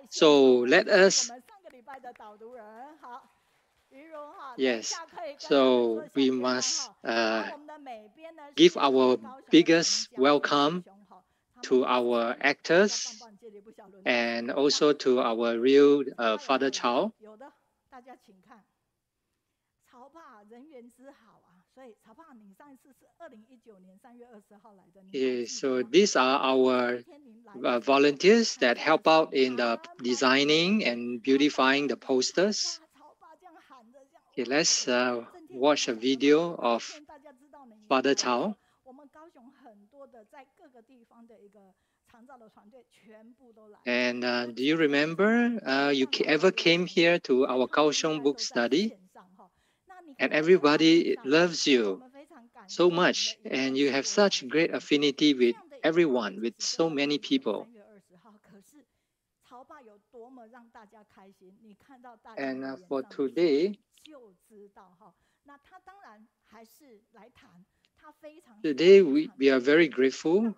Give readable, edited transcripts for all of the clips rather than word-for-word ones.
So let us, yes, so we must give our biggest welcome to our actors and also to our real father Chow. So these are our volunteers that help out in the designing and beautifying the posters. Okay, let's watch a video of Father Chow. And do you remember you ever came here to our Kaohsiung book study? And everybody loves you so much, and you have such great affinity with everyone, with so many people. And for today, we are very grateful.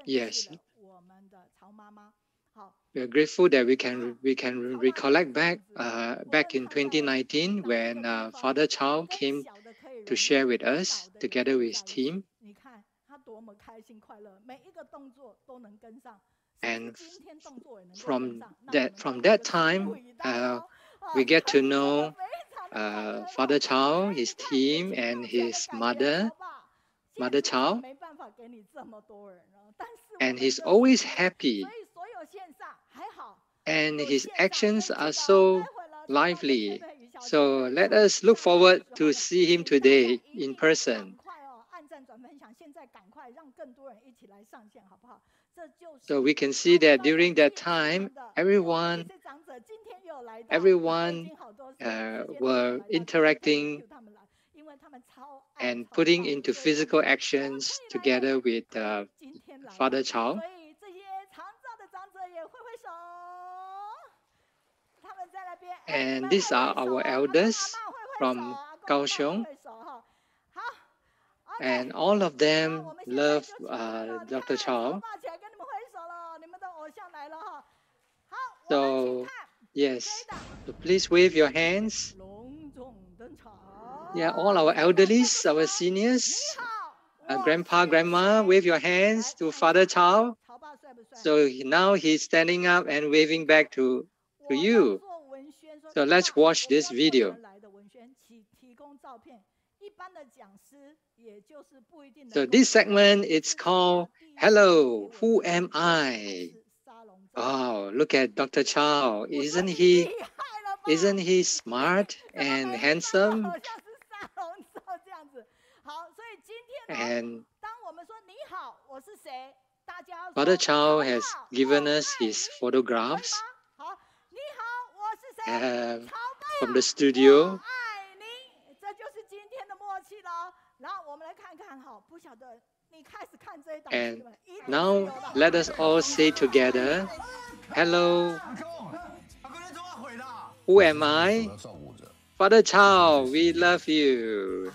Yes, we are grateful that we can recollect back in 2019 when Father Chow came to share with us together with his team. And from that time, we get to know Father Chow, his team, and his Mother Chow. And he's always happy. And his actions are so lively. So let us look forward to see him today in person. So we can see that during that time, everyone were interacting and putting into physical actions together with Father Chow. And these are our elders from Kaohsiung. And all of them love Dr. Chow. So, yes, so please wave your hands. Yeah, all our elderlies, our seniors, grandpa, grandma, wave your hands to Father Chow. So now he's standing up and waving back to you. So let's watch this video. So this segment, it's called Hello, Who Am I? Oh, look at Dr. Chow. Isn't he smart and handsome? And Father Chow has given us his photographs from the studio. And now let us all say together, hello, who am I? Father Chow, we love you.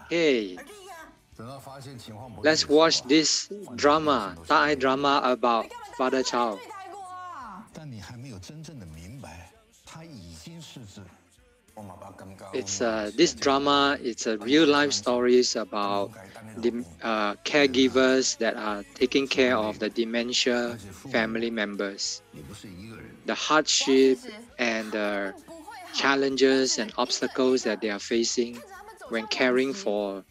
Hey, let's watch this drama, Daai drama about Father Chow. It's this drama. It's a real life stories about the caregivers that are taking care of the dementia family members, the hardship and the challenges and obstacles that they are facing when caring for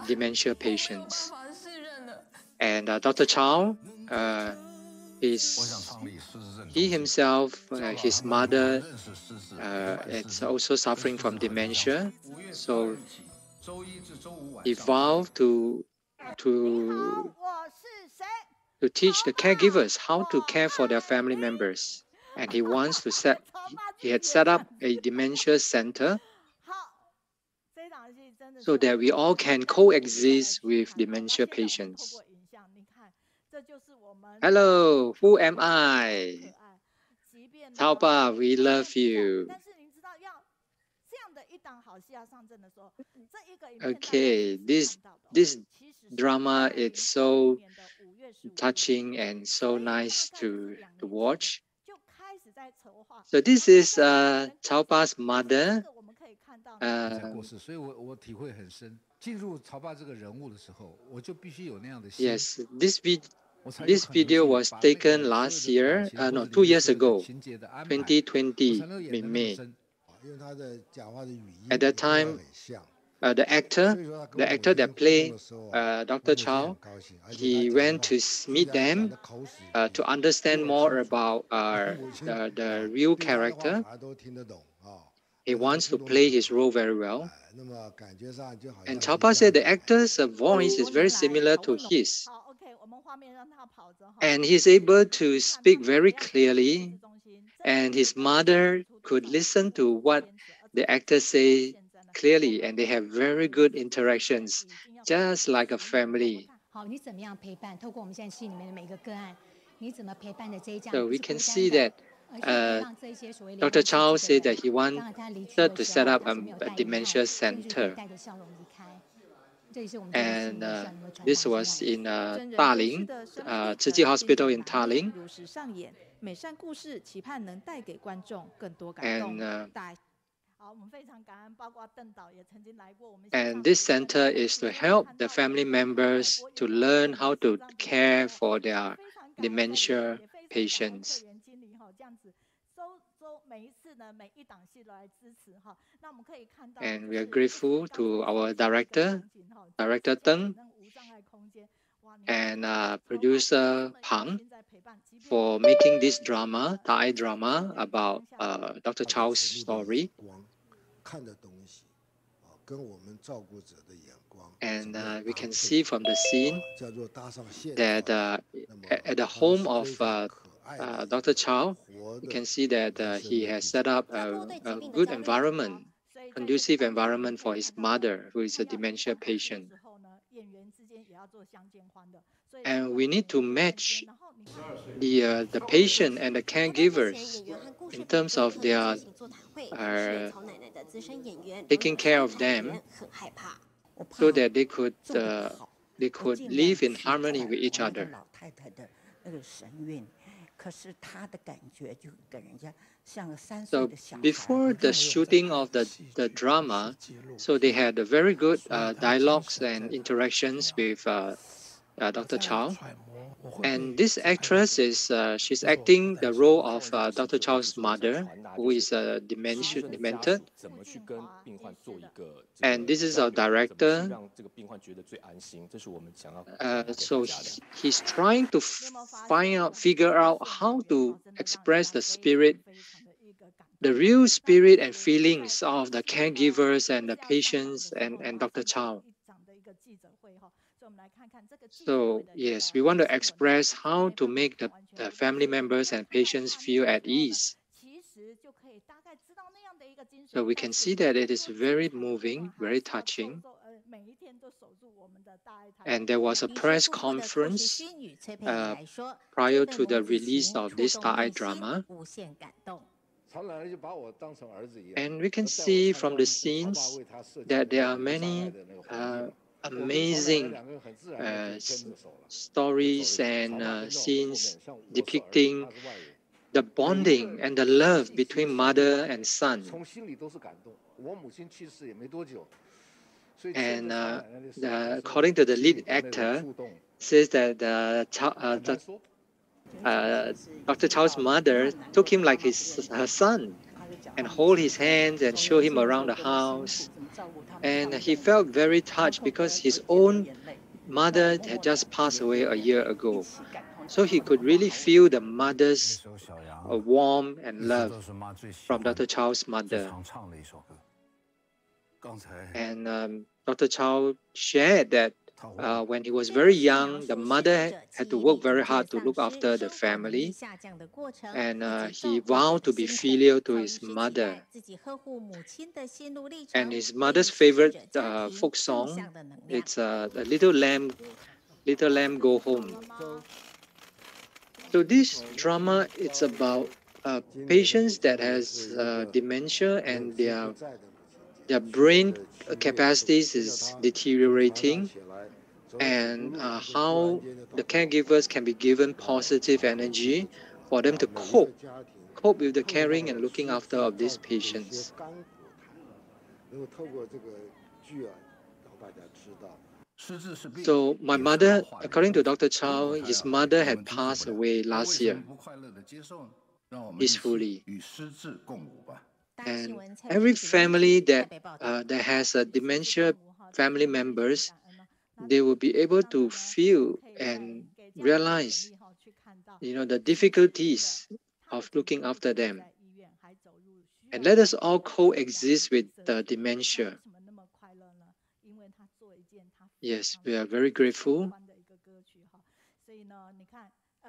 dementia patients. And Dr. Chow he himself, his mother, is also suffering from dementia. So he vowed to teach the caregivers how to care for their family members. And he had set up a dementia center so that we all can coexist with dementia patients. Hello, who am I? Taoba, we love you. Okay, this drama is so touching and so nice to watch. So this is Cao Pa's mother. Yes, this video was taken last year, no, 2 years ago, 2020 in May. At that time, the actor that played Dr. Chow, he went to meet them to understand more about the real character. He wants to play his role very well. And Cao Pa said the actor's voice is very similar to his. And he's able to speak very clearly. And his mother could listen to what the actor say clearly. And they have very good interactions, just like a family. So we can see that Dr. Chow said that he wanted to set up a dementia center. And this was in Daling, Tzu Hospital in Daling. And this center is to help the family members to learn how to care for their dementia patients. And we are grateful to our director Teng, and producer Pang for making this drama, Daai drama, about Dr. Chow's story. And we can see from the scene that at the home of Dr. Chow, you can see that he has set up a good environment, conducive environment for his mother, who is a dementia patient. And we need to match the patient and the caregivers in terms of their taking care of them, so that they could live in harmony with each other. So before the shooting of the drama, so they had a very good dialogues and interactions with Dr. Chow. And this actress is she's acting the role of Dr. Chow's mother, who is demented. And this is our director. So he's trying to figure out how to express the spirit, the real spirit and feelings of the caregivers and the patients and Dr. Chow. So yes, we want to express how to make the family members and patients feel at ease. So we can see that it is very moving, very touching. And there was a press conference prior to the release of this Daai drama. And we can see from the scenes that there are many amazing stories and scenes depicting the bonding and the love between mother and son. And according to the lead actor, says that Dr. Chow's mother took him like her son and hold his hands and show him around the house. And he felt very touched because his own mother had just passed away a year ago. So he could really feel the mother's warmth and love from Dr. Chow's mother. And Dr. Chow shared that when he was very young, the mother had to work very hard to look after the family. And he vowed to be filial to his mother. And his mother's favorite folk song, it's the Little Lamb Go Home. So this drama, it's about patients that has dementia and their brain capacities is deteriorating. and how the caregivers can be given positive energy for them to cope with the caring and looking after of these patients. So my mother, according to Dr. Chow, his mother had passed away last year peacefully. And every family that has a dementia family members, they will be able to feel and realize, the difficulties of looking after them. And let us all coexist with the dementia. Yes, we are very grateful.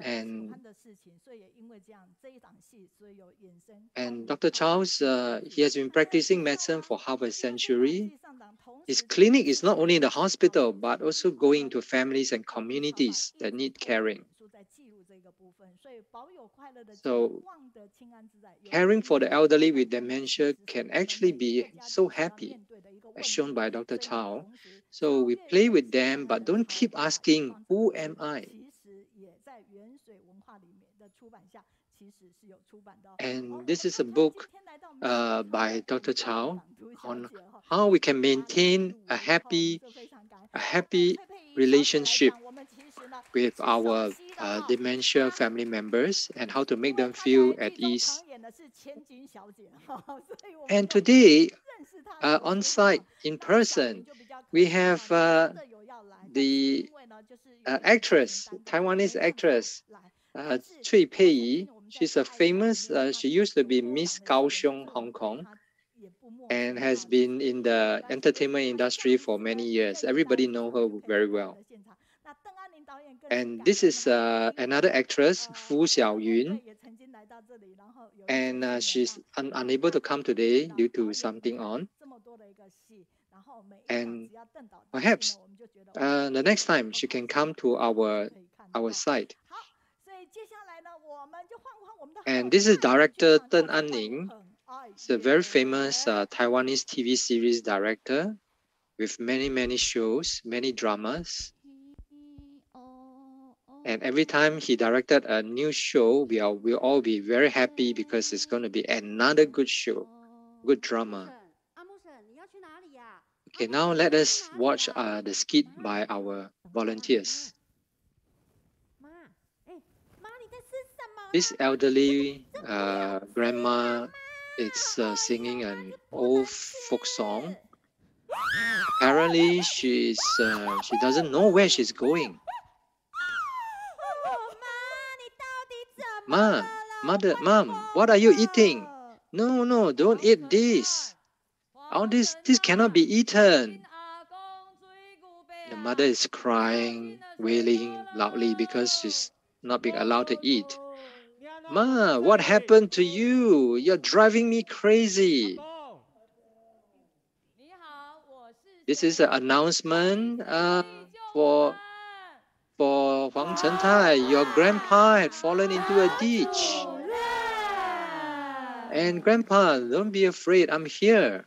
And Dr. Charles, he has been practicing medicine for half a century. His clinic is not only in the hospital, but also going to families and communities that need caring. So caring for the elderly with dementia can actually be so happy, as shown by Dr. Chow. So we play with them, but don't keep asking, who am I? And this is a book by Dr. Chow on how we can maintain a happy relationship with our dementia family members and how to make them feel at ease. And today, on site, in person, we have the actress, Taiwanese actress, Pei-Yi. She's a famous, she used to be Miss Kaohsiung, Hong Kong, and has been in the entertainment industry for many years. Everybody knows her very well. And this is another actress, Fu Xiaoyun, and she's unable to come today due to something on. And perhaps the next time she can come to our site. And this is director Deng Anning. He's a very famous Taiwanese TV series director with many shows, many dramas. And every time he directed a new show, we'll all be very happy because it's going to be another good show, good drama. Okay, now let us watch the skit by our volunteers. This elderly grandma is singing an old folk song. Apparently, she doesn't know where she's going. Mom, what are you eating? No, don't eat this. All this cannot be eaten. The mother is crying, wailing loudly because she's not being allowed to eat. Ma, what happened to you? You're driving me crazy. This is an announcement for Huang Chentai. Your grandpa had fallen into a ditch. And grandpa, don't be afraid, I'm here.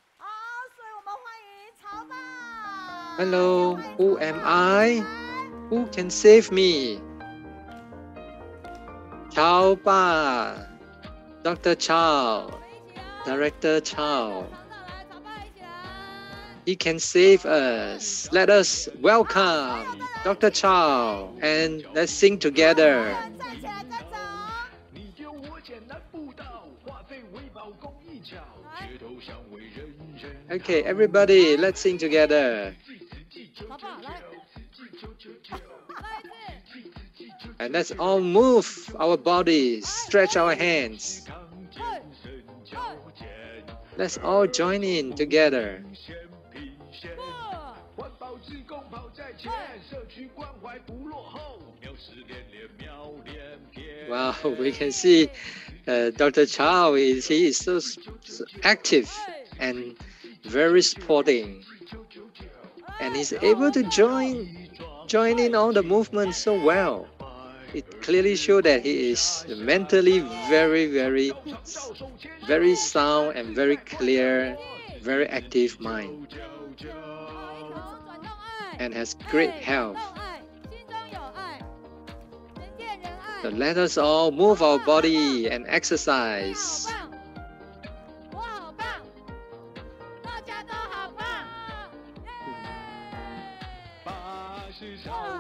Hello, who am I? Who can save me? Chow Ba, Dr. Chow, Director Chow. He can save us. Let us welcome Dr. Chow and let's sing together. Okay, everybody, let's sing together. And let's all move our bodies, stretch our hands. Let's all join in together. Wow, we can see Dr. Chow he is so active and very sporting, and he's able to join in all the movements so well. It clearly shows that he is mentally very sound and very clear, very active mind. and has great health. So let us all move our body and exercise.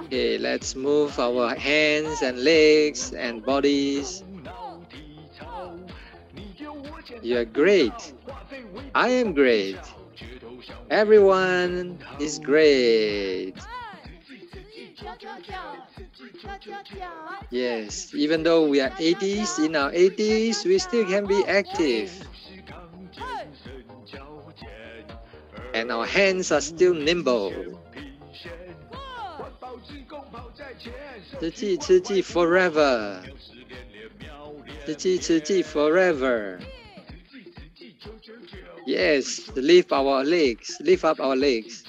Okay, let's move our hands and legs and bodies. You're great. I am great. Everyone is great. Yes, even though we are 80s, in our 80s, we still can be active. And our hands are still nimble. 吃鸡 forever. 吃鸡 forever. Yes, lift our legs, lift up our legs.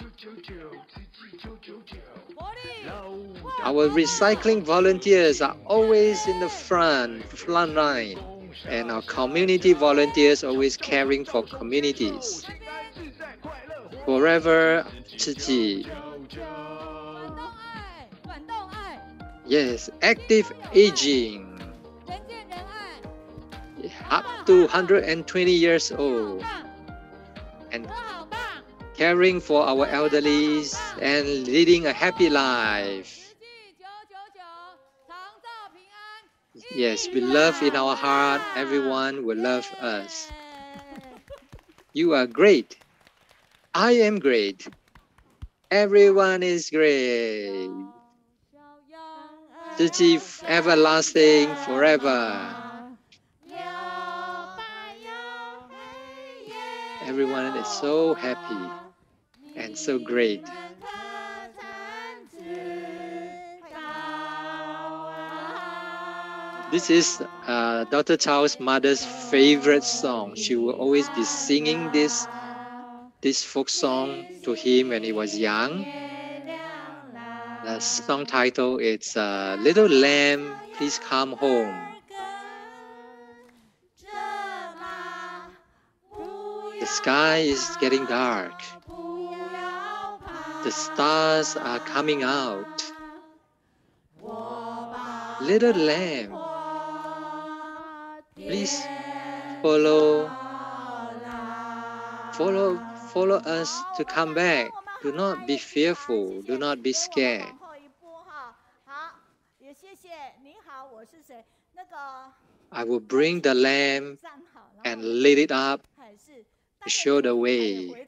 Our recycling volunteers are always in the front line, and our community volunteers always caring for communities. Forever 吃鸡. Yes, active aging. Up to 120 years old. And caring for our elderlies and leading a happy life. Yes, we love in our heart. Everyone will love us. You are great. I am great. Everyone is great. 自己 everlasting forever. Everyone is so happy and so great. This is Dr. Chow's mother's favorite song. She will always be singing this folk song to him when he was young. The song title is Little Lamb, Please Come Home. The sky is getting dark. The stars are coming out. Little lamb, please follow us to come back. Do not be fearful. Do not be scared. I will bring the lamb and lead it up to show the way.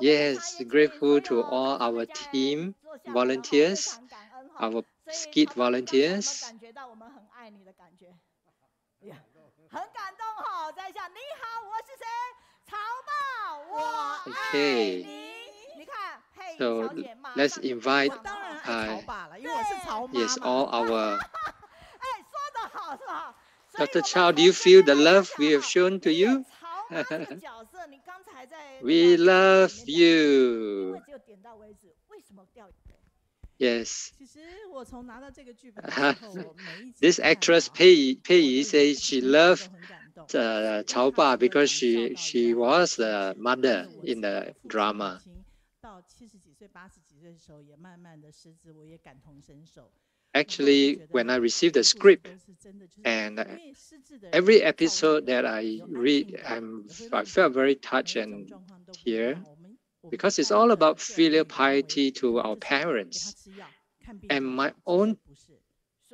Yes, grateful to all our team volunteers, our skit volunteers. Okay, so let's invite yes, all our Dr. Chow, do you feel the love we have shown to you? We love you. Yes. This actress Pei-Yi says she loved Chao Ba because she was the mother in the drama. Actually, when I received the script and every episode that I read, I felt very touched and tear because it's all about filial piety to our parents. And my own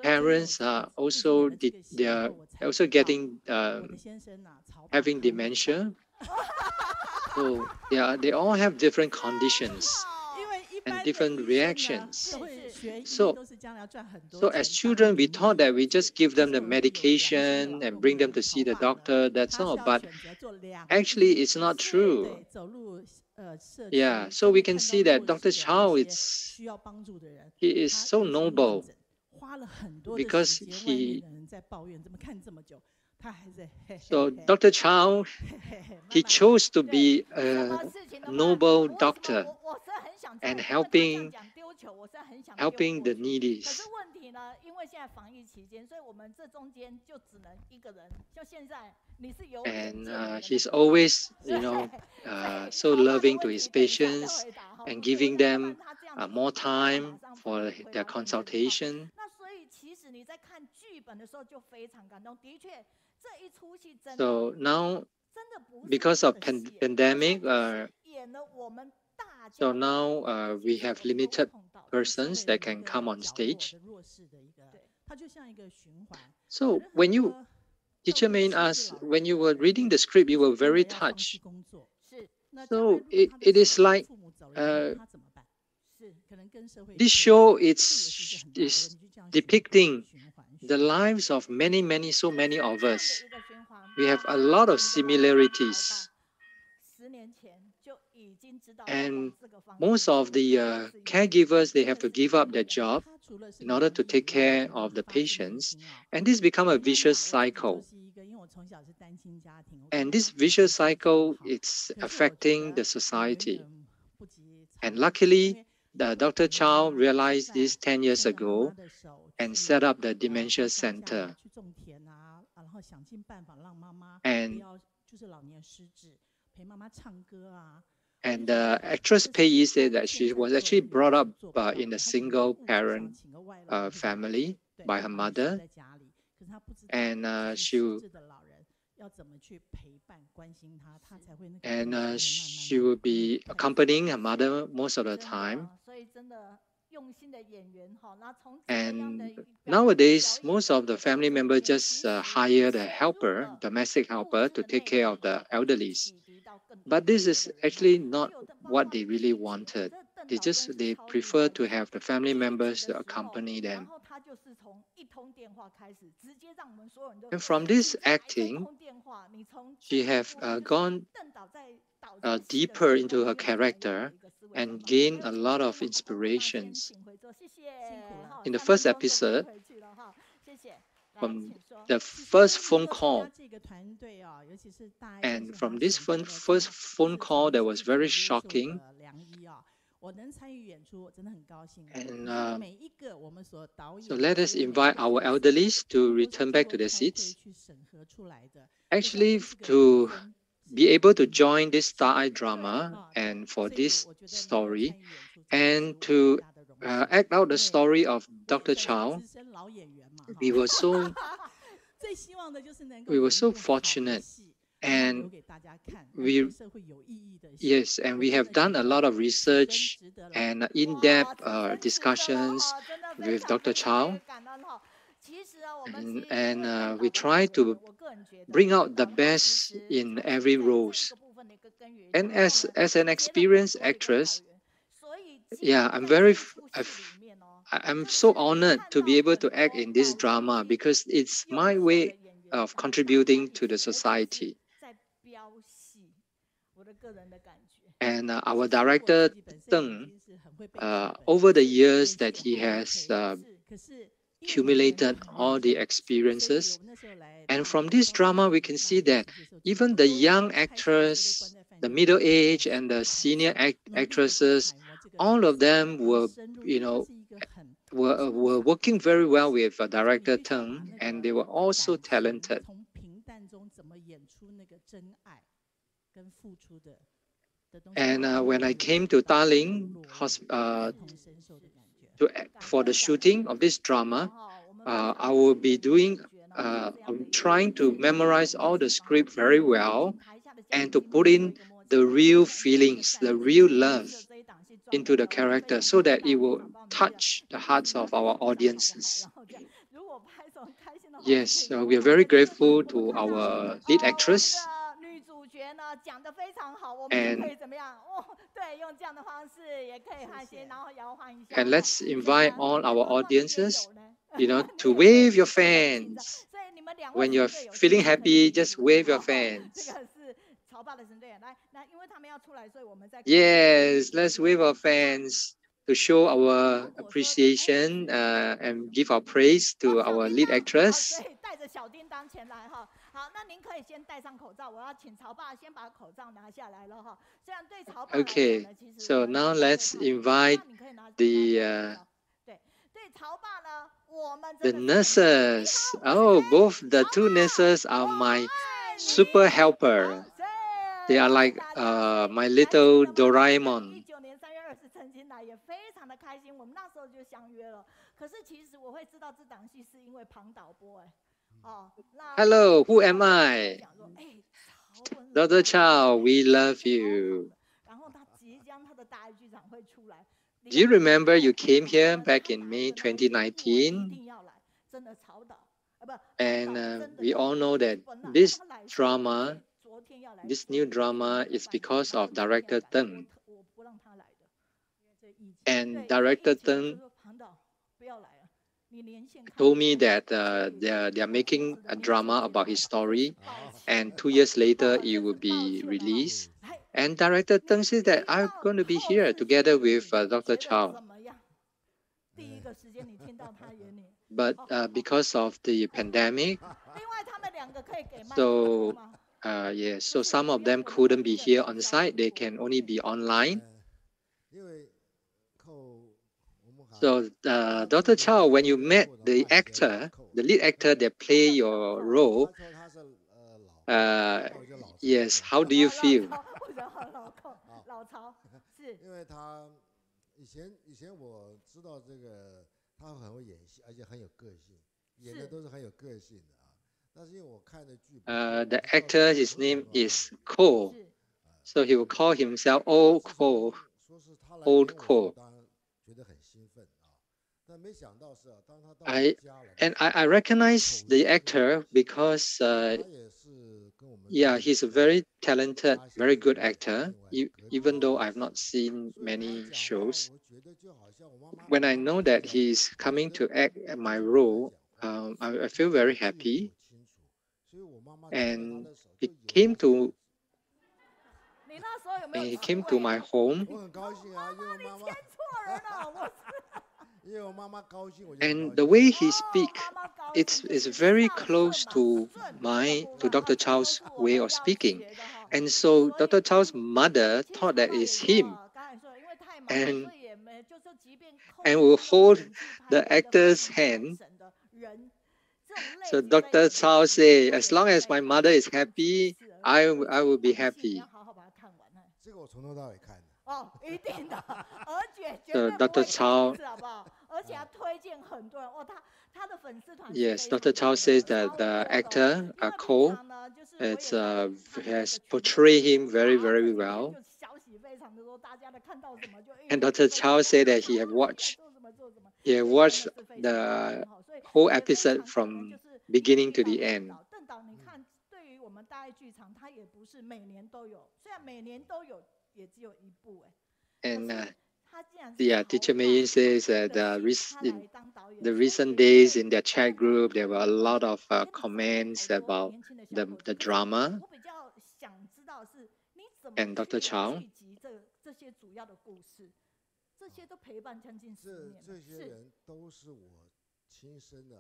parents are also getting having dementia. So they all have different conditions and different reactions. So as children, we thought that we just give them the medication and bring them to see the doctor, that's all. But actually, it's not true. Yeah, so we can see that Dr. Chow, he is so noble because so Dr. Chow, he chose to be a noble doctor and helping helping the needy. And he's always, so loving to his patients and giving them more time for their consultation. So now, because of pandemic, so now we have limited persons that can come on stage. So when you, Teacher Main asked, when you were reading the script, you were very touched. So it is like this show is depicting the lives of so many of us. We have a lot of similarities. And most of the caregivers, they have to give up their job in order to take care of the patients. And this becomes a vicious cycle. And this vicious cycle, it's affecting the society. And luckily, Dr. Chow realized this 10 years ago and set up the dementia center. And the actress Pei-Yi said that she was actually brought up in a single parent family by her mother. And she would be accompanying her mother most of the time. And nowadays, most of the family members just hire the helper, domestic helper, to take care of the elderly. But this is actually not what they really wanted. They prefer to have the family members to accompany them. And from this acting, she have gone deeper into her character and gained a lot of inspirations. In the first episode, from the first phone call, and from this first phone call that was very shocking, and so let us invite our elderlies to return back to their seats. Actually, to be able to join this Daai drama and for this story, and to act out the story of Dr. Chow, we were so fortunate, and we have done a lot of research and in-depth discussions with Dr. Chow, and we try to bring out the best in every role. And as an experienced actress, I'm so honored to be able to act in this drama because it's my way of contributing to the society. And our director, Deng, over the years that he has accumulated all the experiences. And from this drama, we can see that even the young actress, the middle age, and the senior actresses, all of them were working very well with director Teng, and they were also talented. And when I came to Darling for the shooting of this drama, I will be I'm trying to memorize all the script very well and to put in the real feelings, the real love into the character so that it will touch the hearts of our audiences. Yes, we are very grateful to our lead actress. And let's invite all our audiences, to wave your fans. When you're feeling happy, just wave your fans. Yes, let's wave our fans to show our appreciation and give our praise to our lead actress. Okay, so now let's invite the nurses. Oh, both the two nurses are my super helper. They are like my little Doraemon. Hello, who am I? Dr. Chow, we love you. Do you remember you came here back in May 2019? And we all know that this drama, this new drama, is because of director Teng. And director Teng told me that they are making a drama about his story, and 2 years later it will be released. And director Teng says that I'm going to be here together with Dr. Chow. But because of the pandemic, so so some of them couldn't be here on site. They can only be online. So Dr. Chow, when you met the actor, the lead actor that play your role, yes, how do you feel? 以前我知道这个他很会演戏，而且很有个性，演的都是很有个性的啊。但是因为我看的剧本，the actor, his name is Ko, so he will call himself Old Ko, Old Ko. 当然觉得很兴奋啊，但没想到是当他到家了。I recognize the actor because yeah, he's a very talented, very good actor. Even though I've not seen many shows, when I know that he's coming to act my role, I feel very happy. And he came to my home. And the way he speaks, it's very close to Dr. Chow's way of speaking. And so Dr. Chow's mother thought that it's him. And will hold the actor's hand. So Dr. Chow say, as long as my mother is happy, I will be happy. So Dr. Chow, yes, Dr. Chow says that the actor, Ko, has portrayed him very, very well. And Dr. Chow said that he had watched the whole episode from beginning to the end. And Teacher Mei says that in the recent days in their chat group, there were a lot of comments about the drama. And Dr. Chow,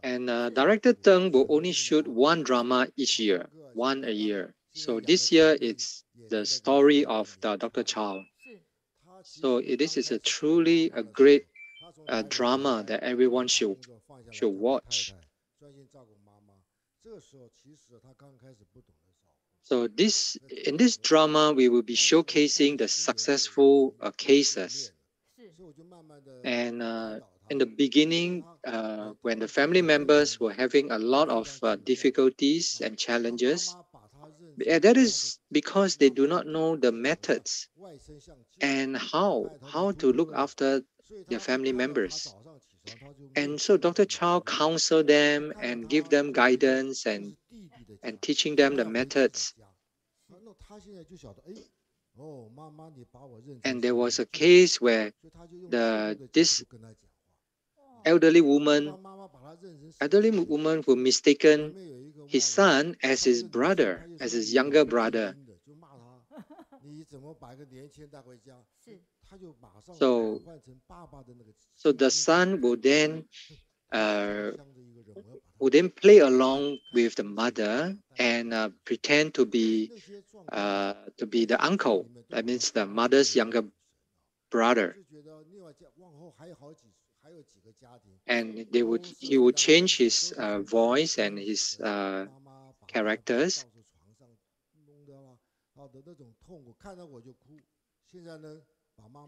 and Director Teng will only shoot one drama each year, one a year. So this year it's the story of Dr. Chow. So this is truly a great drama that everyone should watch. So in this drama, we will be showcasing the successful cases. And in the beginning, when the family members were having a lot of difficulties and challenges, that is because they do not know the methods and how to look after their family members. And so Dr. Chow counseled them and give them guidance and teaching them the methods. And there was a case where this elderly woman who mistaken his son as his brother, as his younger brother. So the son will then who then play along with the mother and pretend to be the uncle. That means the mother's younger brother. And he would change his voice and his characters.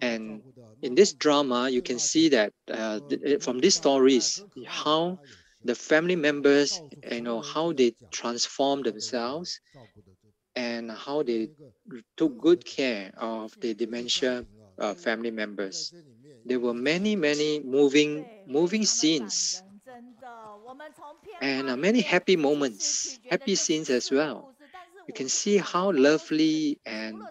And in this drama, you can see that from these stories, how the family members, how they transform themselves and how they took good care of the dementia family members. There were many moving scenes and many happy moments, happy scenes as well. You can see how lovely and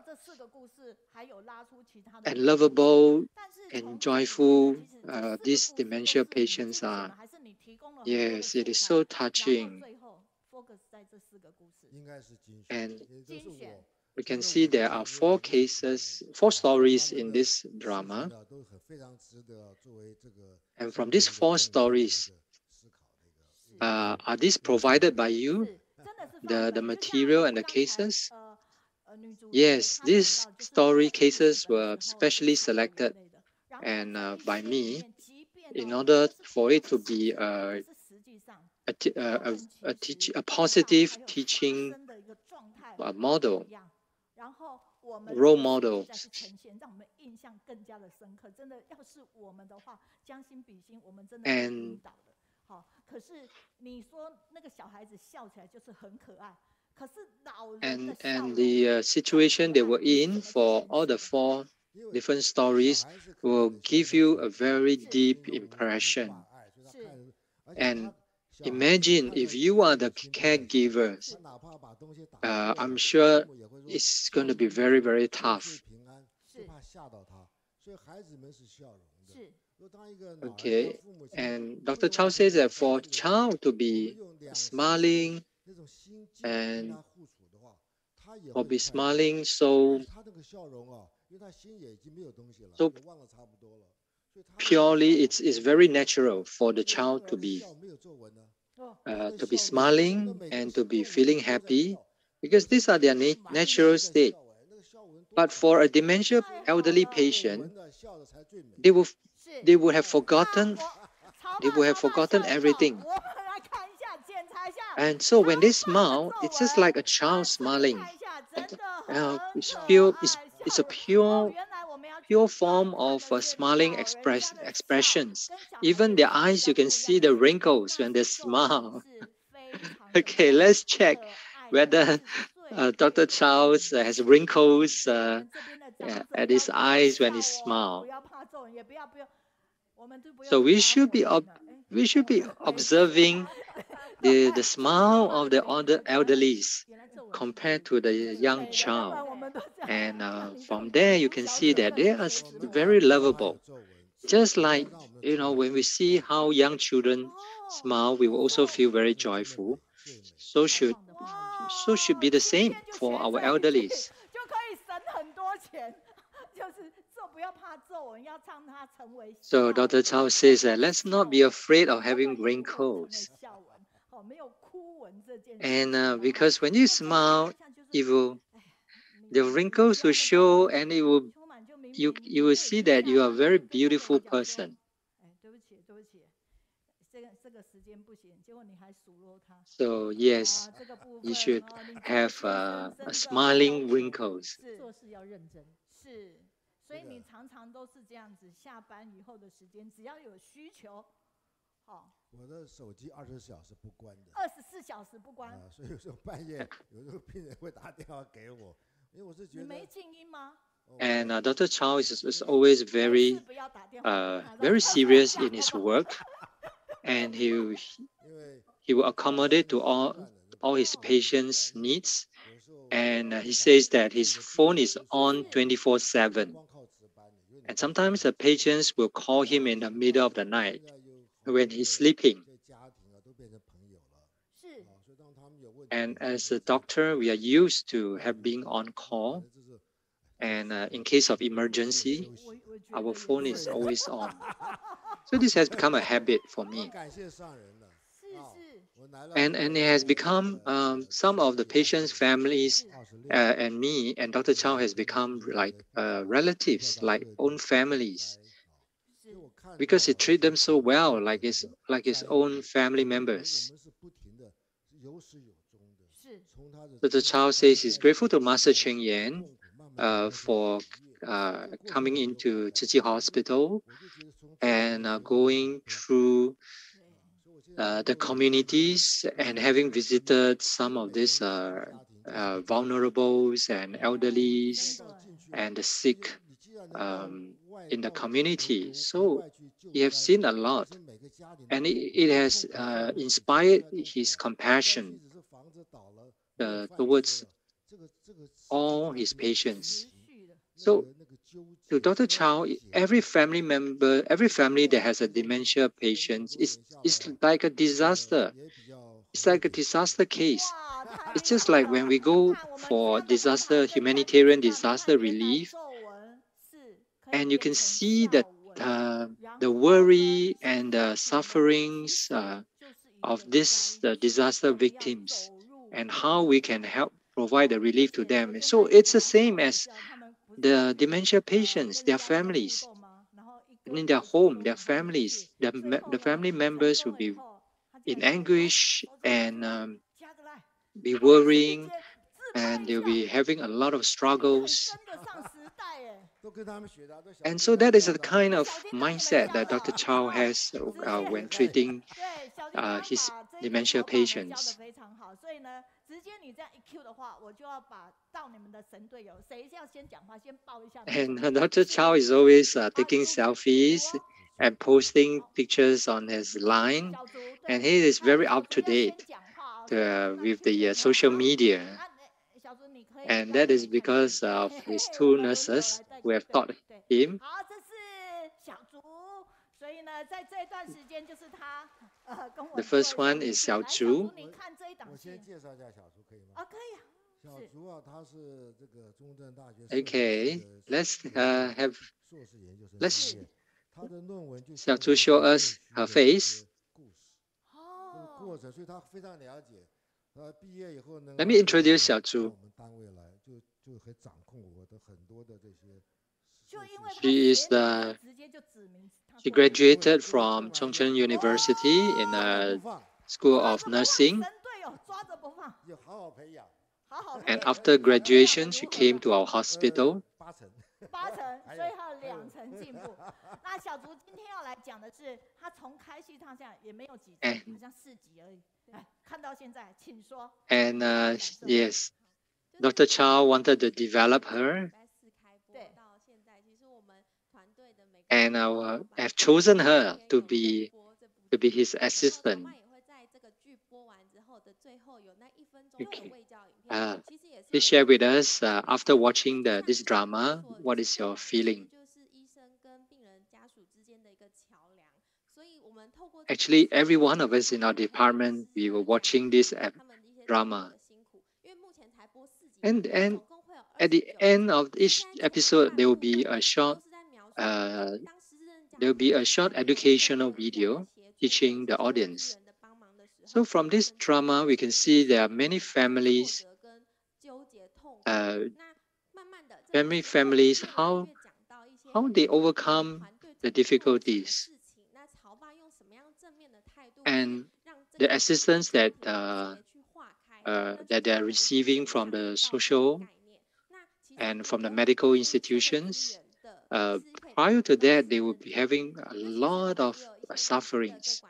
lovable and joyful these dementia patients are. Yes, it is so touching. And we can see there are four stories in this drama. And from these four stories, are these provided by you? The material and the cases? Yes, these story cases were specially selected and by me in order for it to be a positive teaching model, role model. And and the situation they were in for all the four different stories will give you a very deep impression. And imagine if you are the caregivers, I'm sure it's going to be very tough. Okay, and Dr. Chow says that for a child to be smiling and or be smiling so purely, it's very natural for the child to be smiling and to be feeling happy because these are their natural state. But for a dementia elderly patient, they would have forgotten everything. And so when they smile, it's just like a child smiling. It's a pure form of smiling expressions. Even their eyes, you can see the wrinkles when they smile. Okay, let's check whether Dr. Charles has wrinkles at his eyes when he smiles. So we should be observing the smile of the elderlies compared to the young child. And from there, you can see that they are very lovable. Just like, when we see how young children smile, we will also feel very joyful. So should be the same for our elderlies. So Dr. Chow says that let's not be afraid of having wrinkles. And because when you smile, the wrinkles will show, and you will see that you are a very beautiful person. So yes, you should have smiling wrinkles. And Dr. Chow is always very serious in his work, and he will accommodate to all his patients' needs. And he says that his phone is on 24/7. And sometimes the patients will call him in the middle of the night when he's sleeping. And as a doctor, we are used to being on call. And in case of emergency, our phone is always on. So this has become a habit for me. and it has become some of the patients' families and me and Dr. Chow has become like relatives, like own families, because he treat them so well, like his own family members. Dr. Chow says he's grateful to Master Cheng Yan for coming into Tzu Hospital and going through the communities and having visited some of these vulnerables and elderlies and the sick in the community. So he has seen a lot, and it has inspired his compassion towards all his patients. So to Dr. Chow, every family member, every family that has a dementia patient is like a disaster. It's like a disaster case. It's just like when we go for disaster, humanitarian disaster relief, and you can see that the worry and the sufferings of this the disaster victims and how we can help provide the relief to them. So it's the same as the dementia patients, their families, and in their home, their families, the family members will be in anguish and be worrying, and they'll be having a lot of struggles. And so that is the kind of mindset that Dr. Chow has when treating his dementia patients. And Dr. Chow is always taking selfies and posting pictures on his line, and he is very up to date with the social media. And that is because of his two nurses who have taught him. The first one is Xiao Zhu. Okay, let's Xiao Zhu show us her face. Let me introduce Xiao Zhu. She graduated from Chongqing University in a School of Nursing. And after graduation, she came to our hospital. And yes, Dr. Chow wanted to develop her, and have chosen her to be his assistant. Okay. Please share with us after watching this drama, what is your feeling? Actually, every one of us in our department, we were watching this drama. And at the end of each episode, there will be a short educational video teaching the audience. So from this drama, we can see there are many families, how they overcome the difficulties, and the assistance that they are receiving from the social and from the medical institutions. Prior to that, they will be having a lot of sufferings.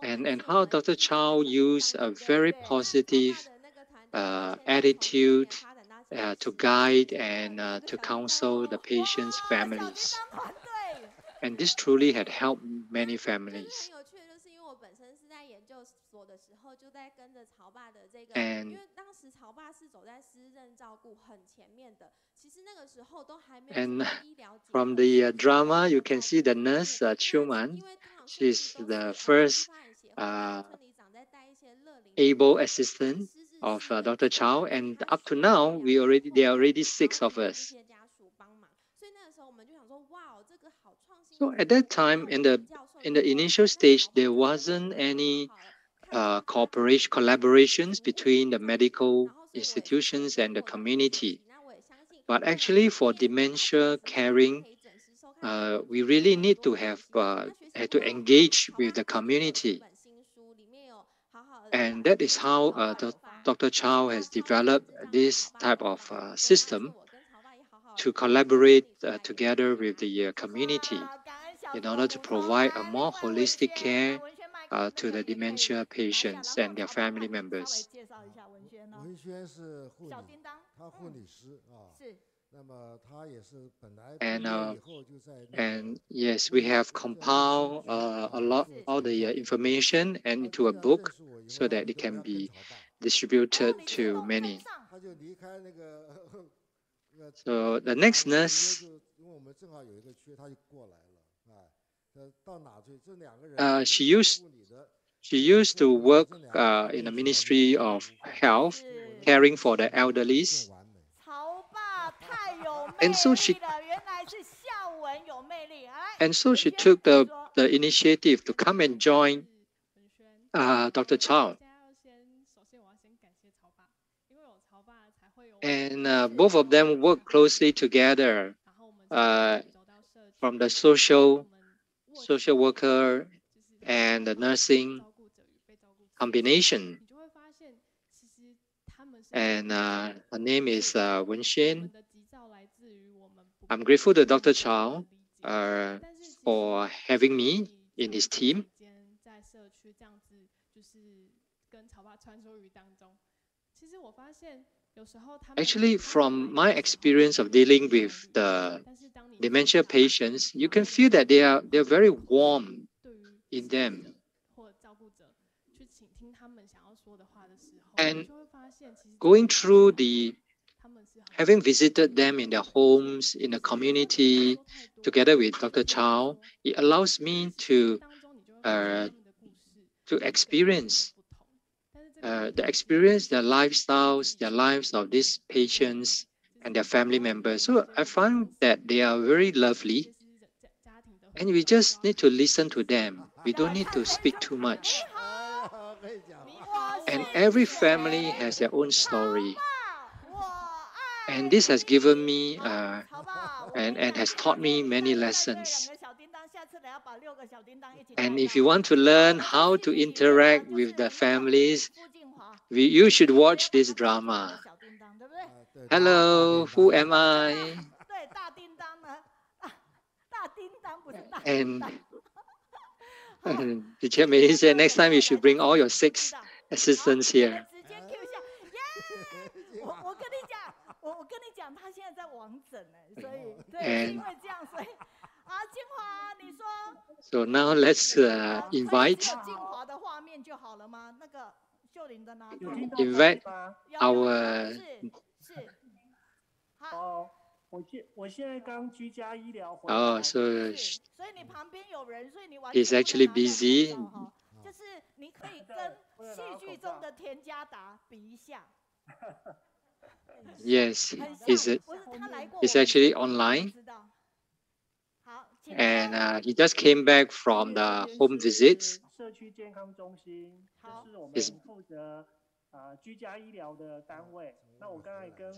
And how Dr. Chow used a very positive attitude to guide and to counsel the patients' families. And this truly had helped many families. And from the drama, you can see the nurse, Chuman. She's the first able assistant of Dr. Chow, and up to now, there are already 6 of us. So at that time, in the initial stage, there wasn't any collaborations between the medical institutions and the community. But actually, for dementia caring, we really need to have to engage with the community, and that is how Dr. Chow has developed this type of system to collaborate together with the community in order to provide a more holistic care to the dementia patients and their family members. 文轩是护理，他护理师啊。那么他也是本来毕业以后就在那个。And yes, we have compiled a lot all the information and into a book so that it can be distributed to many. So the next nurse, she used to work in the Ministry of Health, caring for the elderly. And so she took the initiative to come and join Dr. Chow. And both of them work closely together from the social worker and the nursing combination. And her name is Wen-Shen. I'm grateful to Dr. Chow for having me in his team. Actually, from my experience of dealing with the dementia patients, you can feel that they're very warm in them. And going through having visited them in their homes, in the community, together with Dr. Chow, it allows me to experience their lifestyles, their lives of these patients and their family members. So I find that they are very lovely, and we just need to listen to them. We don't need to speak too much. And every family has their own story. And this has given me and has taught me many lessons. And if you want to learn how to interact with the families, you should watch this drama. Hello, who am I? And Teacher Mei said next time you should bring all your 6 assistants here. And so now let's invite our 哦 so he's actually busy. Yes, he's actually online. And he just came back from the home visits.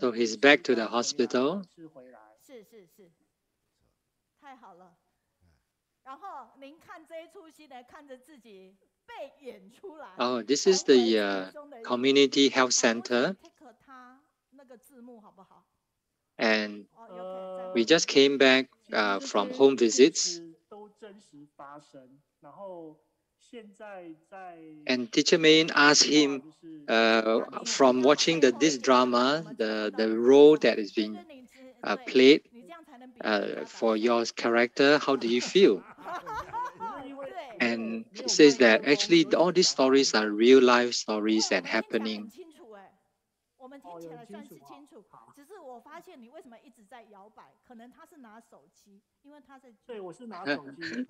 So he's back to the hospital. Oh, this is the community health center. And we just came back from home visits. And Teacher Main asked him from watching this drama, the role that is being played for your character, how do you feel? And he says that actually all these stories are real life stories and happening.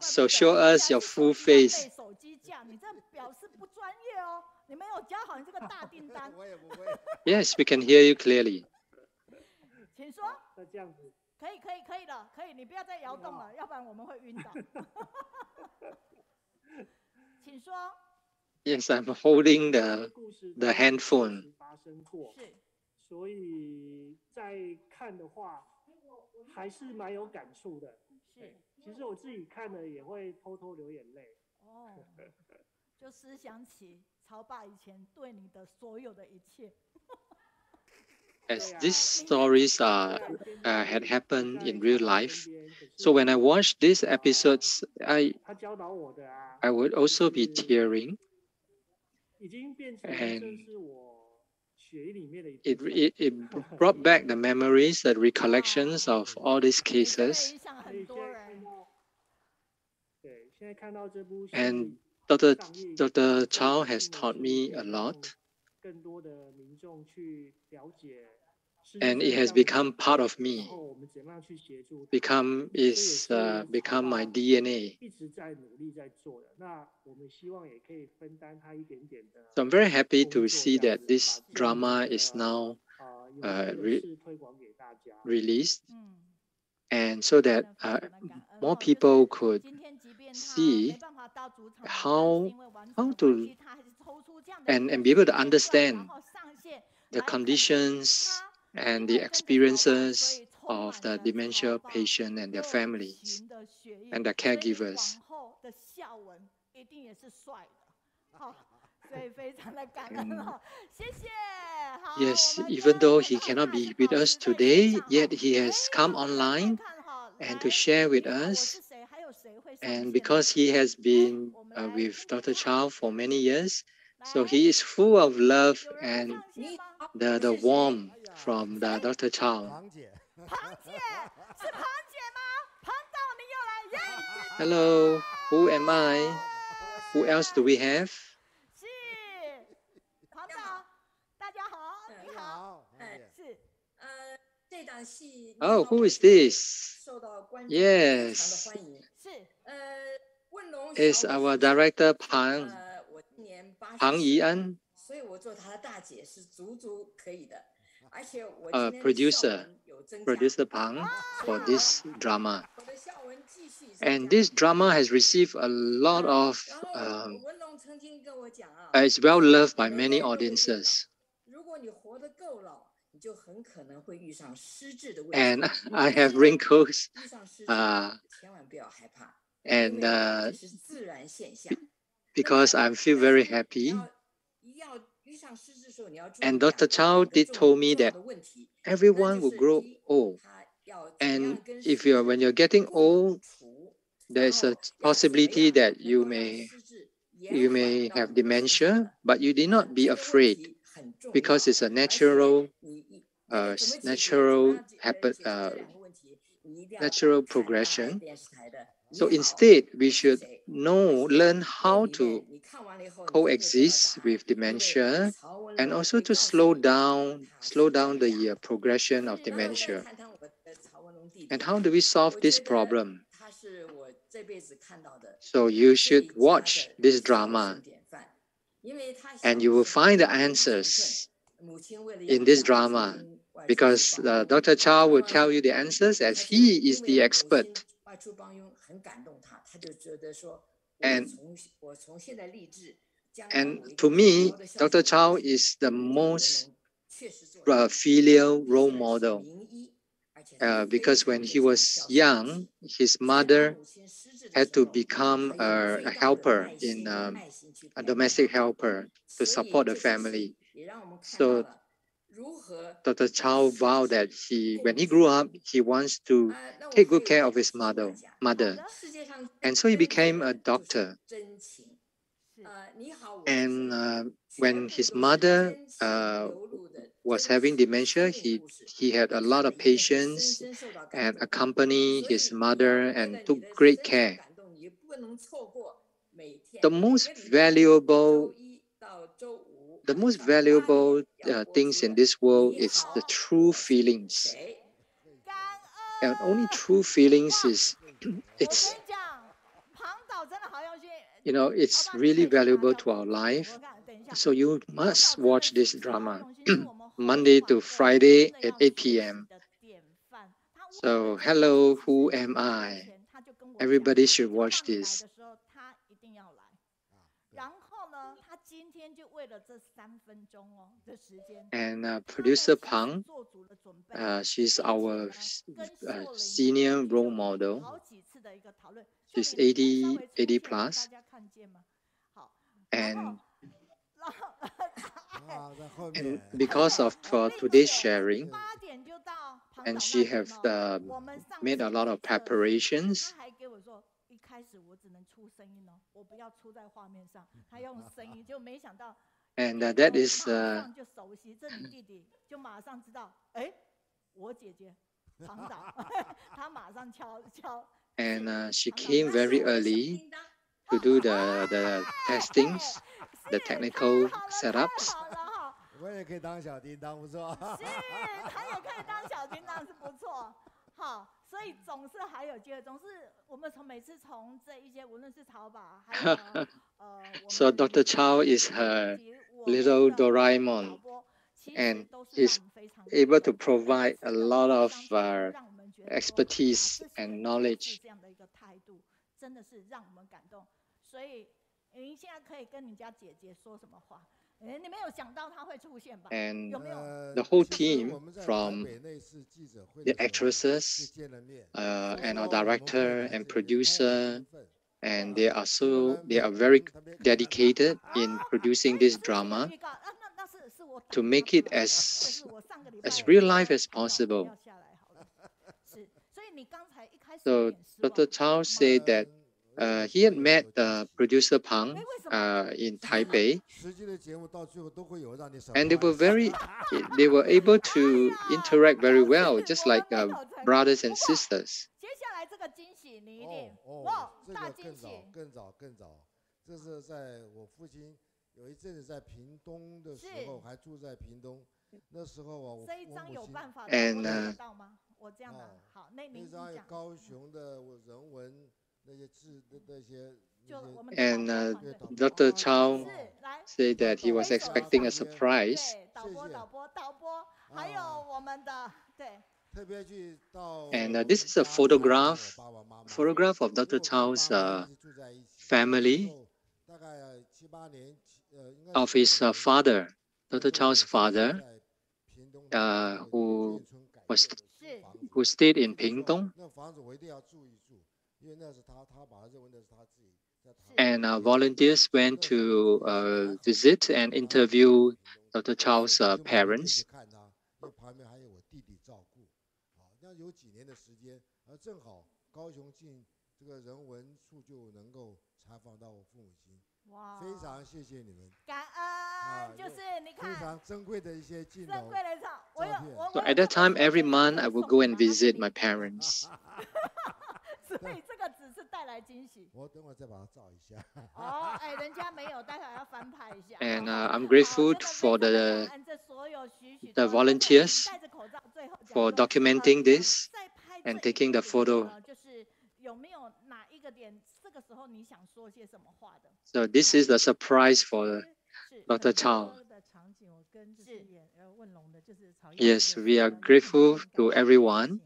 So show us your full face. Yes, we can hear you clearly. Yes, I'm holding the handphone. 所以在看的话，还是蛮有感触的。是，其实我自己看了也会偷偷流眼泪。哦，就思想起曹爸以前对你的所有的一切。As these stories had happened in real life, so when I watch these episodes, I would also be tearing, and it brought back the memories, the recollections of all these cases. And Dr. Chow has taught me a lot, and it has become part of me, become my DNA. So I'm very happy to see that this drama is now released, and so that more people could see how to and be able to understand the conditions and the experiences of the dementia patient and their families and the caregivers. Yes, even though he cannot be with us today, yet he has come online and to share with us. And because he has been with Dr. Chow for many years, so he is full of love and the warmth from the Dr. Chow. Hello, who am I? Who else do we have? Oh, who is this? Yes, it's our director Pei-Yi, producer Pang for this drama. And this drama has received a lot of, it's well loved by many audiences. And I have wrinkles, and because I feel very happy. And Dr. Chow did told me that everyone will grow old, and when you're getting old, there's a possibility that you may have dementia, but you need not be afraid because it's a natural progression. So instead, we should learn how to coexist with dementia, and also to slow down the progression of dementia. And how do we solve this problem? So you should watch this drama, and you will find the answers in this drama, because Dr. Chow will tell you the answers as he is the expert. And to me, Dr. Chow is the most filial role model, because when he was young, his mother had to become a helper a domestic helper to support the family. So Dr. Chow vowed that when he grew up, he wants to take good care of his mother. And so he became a doctor. And when his mother was having dementia, he had a lot of patience and accompanied his mother and took great care. The most valuable things in this world is the true feelings. And only true feelings is it's really valuable to our life. So you must watch this drama Monday to Friday at 8 p.m. So hello, who am I? Everybody should watch this. And producer Pang, she's our senior role model. She's 80 plus. And because of today's sharing, and she have made a lot of preparations. And that is and she came very early to do the testings, the technical setups. 我也可以当小叮当，不错。是，他也可以当小叮当，是不错。好，所以总是还有机会，总是我们每次从这一些，无论是淘宝，还有So Dr. Chow is her little Doraemon, and he's able to provide a lot of expertise and knowledge. 这样的一个态度，真的是让我们感动。所以您现在可以跟你家姐姐说什么话？ And the whole team, from the actresses and our director and producer, and they are very dedicated in producing this drama to make it as real life as possible. So Dr. Chow said that he had met producer Pang in Taipei, and they were able to interact very well, just like brothers and sisters. 这是在我父亲有一阵子在屏东的时候，还住在屏东。那时候啊，这一张有办法得到吗？我这样的好，那您讲。那张高雄的人文那些字的那些。 And Dr. Chow said that he was expecting a surprise. And this is a photograph of Dr. Chow's family, of his father, Dr. Chow's father, who stayed in Pingtung. And volunteers went to visit and interview Dr. Chow's parents. So at that time, every month I would go and visit my parents. 所以这个只是带来惊喜。我等会再把它照一下。哦，哎，人家没有，待会要翻拍一下。And I'm grateful for the volunteers for documenting this and taking the photo. 就是有没有哪一个点，这个时候你想说些什么话的 ？So this is the surprise for Dr. Chow. Yes, we are grateful to everyone.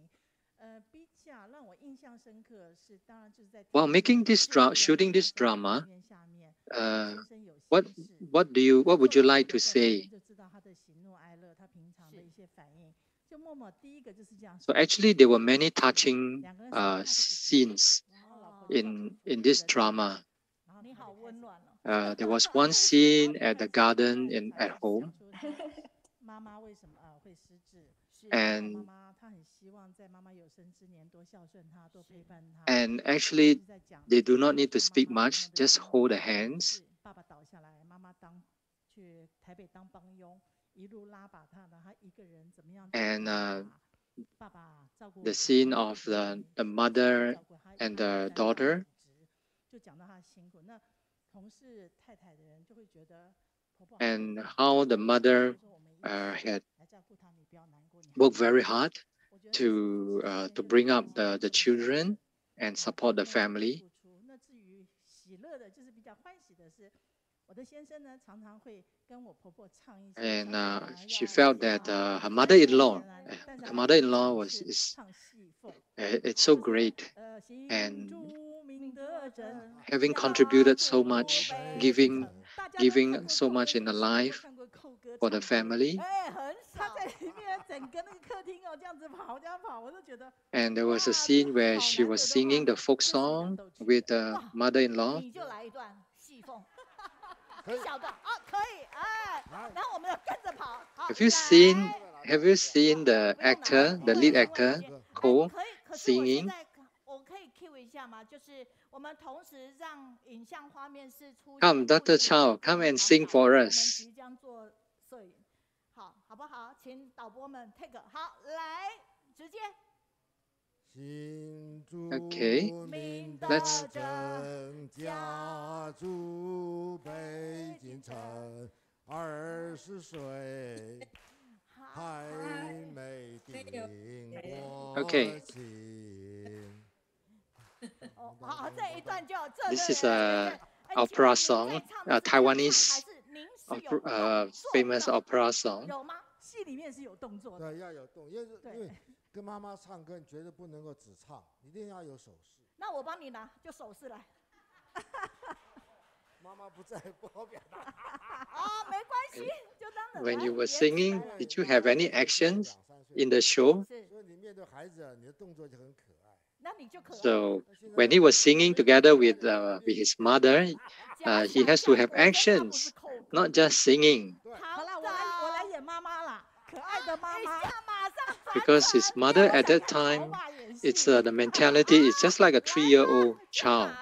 While making this shooting this drama, what would you like to say? So actually, there were many touching scenes in this drama. There was one scene at the garden at home. And actually, they do not need to speak much, just hold the hands. And the scene of the mother and the daughter. And how the mother had worked very hard to bring up the children and support the family. And she felt that her mother-in-law it's so great, and having contributed so much giving giving so much in the life for the family. And there was a scene where she was singing the folk song with the mother-in-law. Have you seen the actor, the lead actor, Cole, singing? 我可以 cue 一下吗？就是我们同时让影像画面是出。Come, Dr. Chow, come and sing for us. 我们即将做摄影，好不好？请导播们 take 好，来直接。Okay, let's. 家住北京城，20岁还没定过亲。好，这一段就这。This is a opera song, a Taiwanese famous opera song. 有吗？戏里面是有动作的。对，要有动，因为跟妈妈唱歌，你绝对不能够只唱，一定要有手势。那我帮你拿，就手势来。妈妈不在，不好表达。哦，没关系，就当然。When you were singing, did you have any actions in the show? 所以你面对孩子，你的动作就很可爱。So when he was singing together with his mother, he has to have actions, not just singing. 好了，我来演妈妈啦，可爱的妈妈。Because his mother at that time, it's the mentality is just like a 3-year-old child.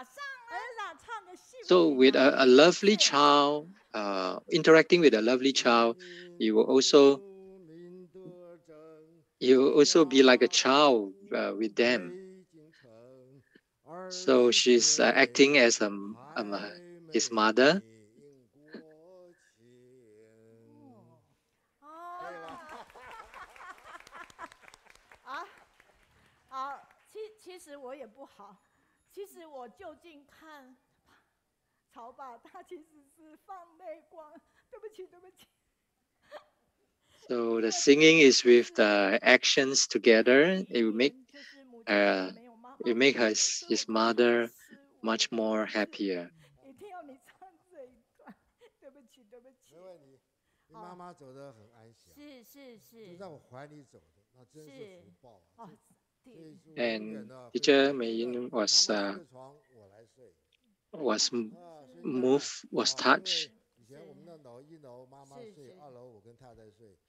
So with a lovely child, interacting with a lovely child, you will also be like a child with them. So she's acting as his mother. 其实我也不好，其实我就近看曹爸，他其实是放泪光，对不起。So the singing is with the actions together. It will make his mother much more happier. 一定要你唱这一段，对不起。没问题，你妈妈走得很安详。是。就在我怀里走的，那真是福报啊。And teacher Mei-Yin was touched.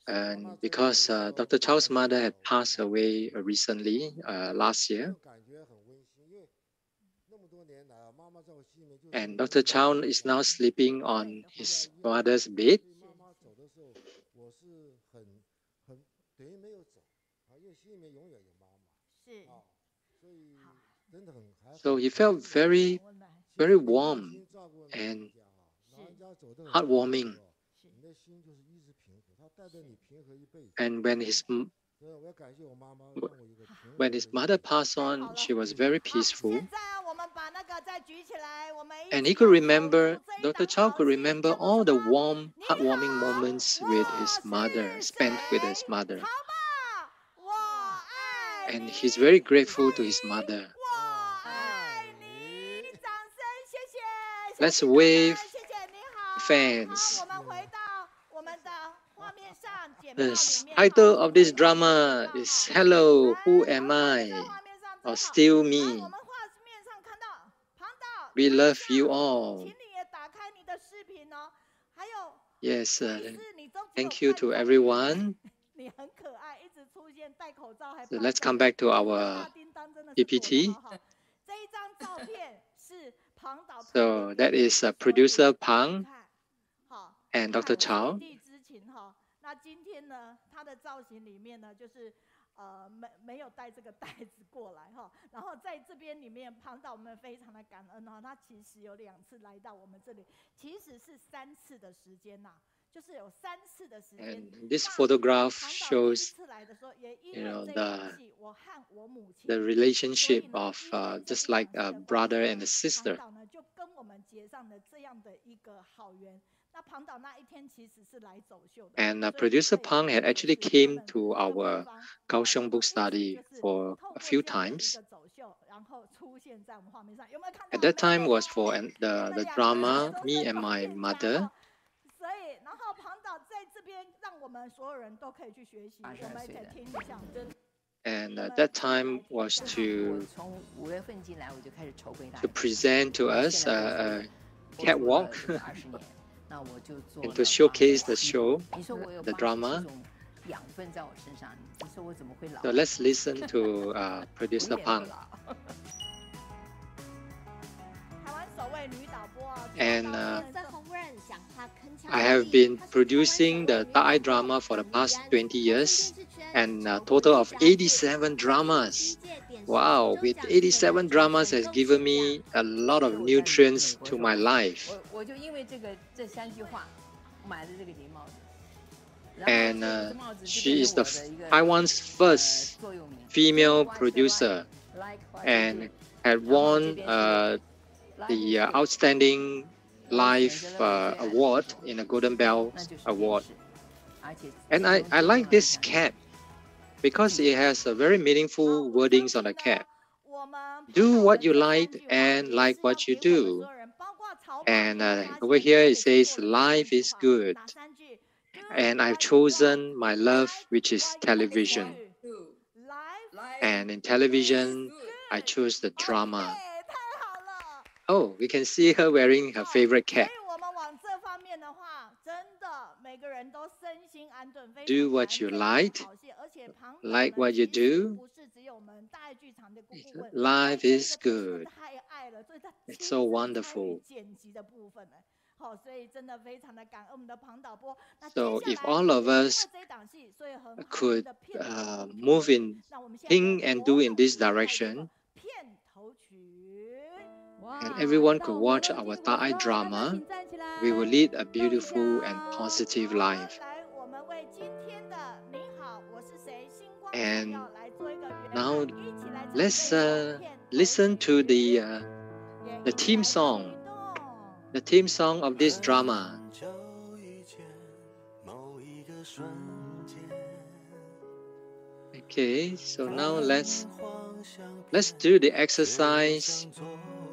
And because Dr. Chow's mother had passed away recently, last year, and Dr. Chow is now sleeping on his mother's bed. So he felt very, very warm and heartwarming. And when his mother passed on, she was very peaceful. And he could remember, Dr. Chow could remember all the warm, heartwarming moments with his mother, spent with his mother. And he's very grateful to his mother. Let's wave, fans. The title of this drama is Hello, Who Am I? Or Still Me. We love you all. Yes, thank you to everyone. So let's come back to our PPT. So that is producer Pang and Dr. Chow. 那今天呢，他的造型里面呢，就是没有带这个袋子过来哈。然后在这边里面，庞导我们非常的感恩哈。他其实有2次来到我们这里，其实是3次的时间呐， And this photograph shows, the relationship of just like a brother and a sister. And producer Pang had actually came to our Kaohsiung book study for a few times. At that time was for the drama Me and My Mother. And that time was to present to us a catwalk and to showcase the show, the drama. So let's listen to producer Pang. And I have been producing the Daai drama for the past 20 years and a total of 87 dramas. Wow, with 87 dramas has given me a lot of nutrients to my life. And she is Taiwan's first female producer and had won the Outstanding Life Award in a Golden Bell Award. And I like this cap because it has a very meaningful wordings on the cap. Do what you like and like what you do. And over here it says life is good. And I've chosen my love, which is television. And in television, I chose the drama. Oh, we can see her wearing her favorite cap. Do what you like what you do. Life is good. It's so wonderful. So if all of us could move in, think and do in this direction, and everyone could watch our Daai drama, we will lead a beautiful and positive life. And now let's listen to the theme song. The theme song of this drama. Okay, so now let's do the exercise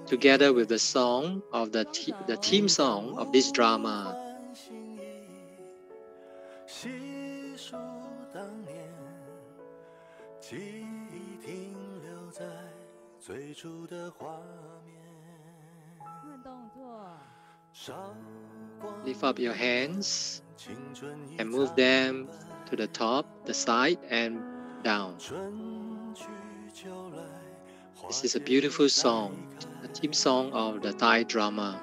together with the song of the theme song of this drama. Lift up your hands and move them to the top, the side, and down. This is a beautiful song, the theme song of the Thai drama.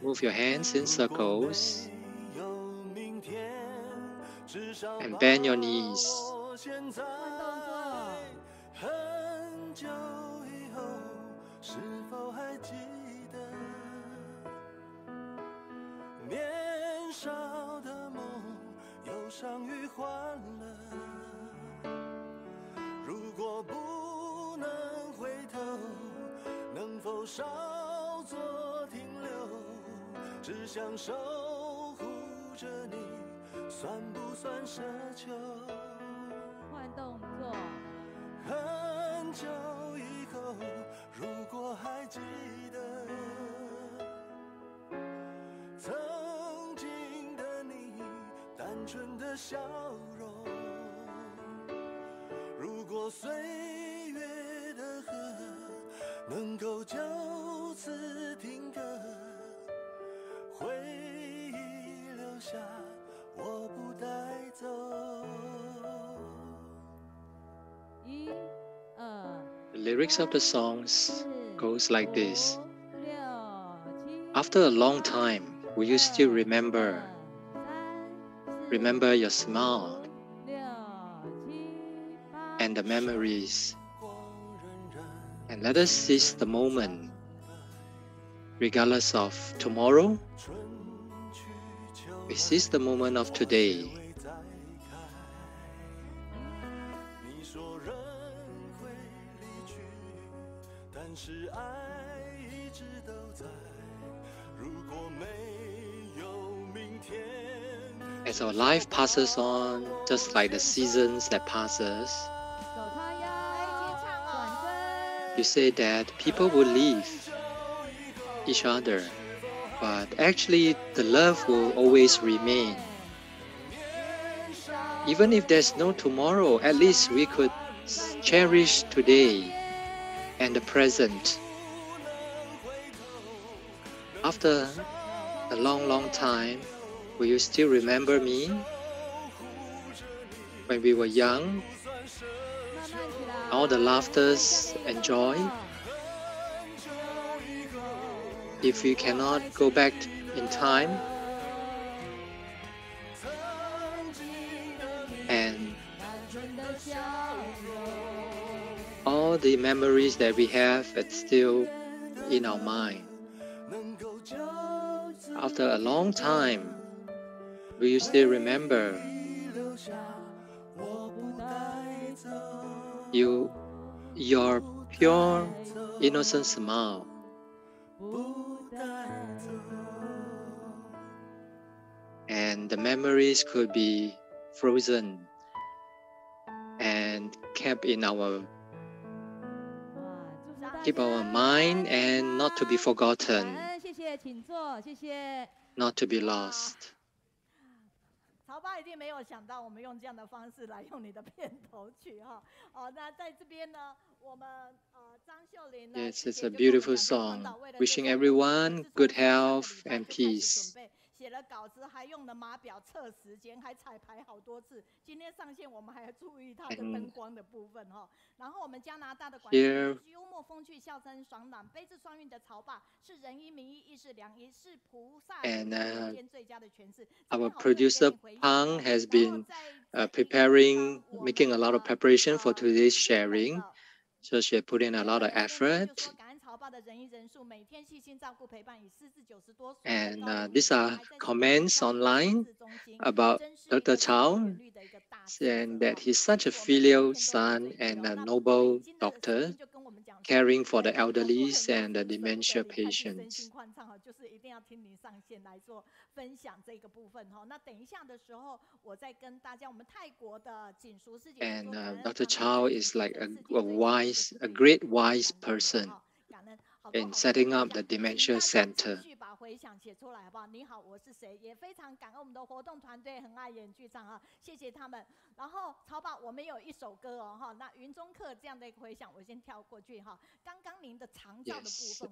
Move your hands in circles and bend your knees. The lyrics of the songs goes like this. After a long time, will you still remember your smile and the memories and And let us seize the moment, regardless of tomorrow. We seize the moment of today. As our life passes on, just like the seasons that passes, you say that people will leave each other, but actually the love will always remain. Even if there's no tomorrow, at least we could cherish today and the present. After a long time, will you still remember me? When we were young, all the laughters and joy. If we cannot go back in time and all the memories that we have, it's still in our mind. After a long time, will you still remember your pure, innocent smile? And the memories could be frozen and keep our mind and not to be forgotten, not to be lost. 曹爸一定没有想到我们用这样的方式来用你的片头曲哈。那在这边呢，我们张秀玲呢 Yes, it's a beautiful song. Wishing everyone good health and peace. 写了稿子，还用了码表测时间，还彩排好多次。今天上线，我们还要注意它的灯光的部分哈。然后我们加拿大的管理是幽默风趣、笑声爽朗、悲智双运的曹爸，是仁医、民医、义士良医，是菩萨间最佳的诠释。Our producer Pang has been making a lot of preparation for today's sharing. So she put in a lot of effort. And these are comments online about Dr. Chow, saying that he's such a filial son and a noble doctor, caring for the elderly and the dementia patients. And Dr. Chow is like a great wise person in setting up the dementia center. 回想写出来好不好？你好，我是谁？也非常感恩我们的活动团队，很爱演剧场啊，谢谢他们。然后曹爸，我们有一首歌哦，哈，那云中客这样的一个回响，我先跳过去哈。刚刚您的长照的部分。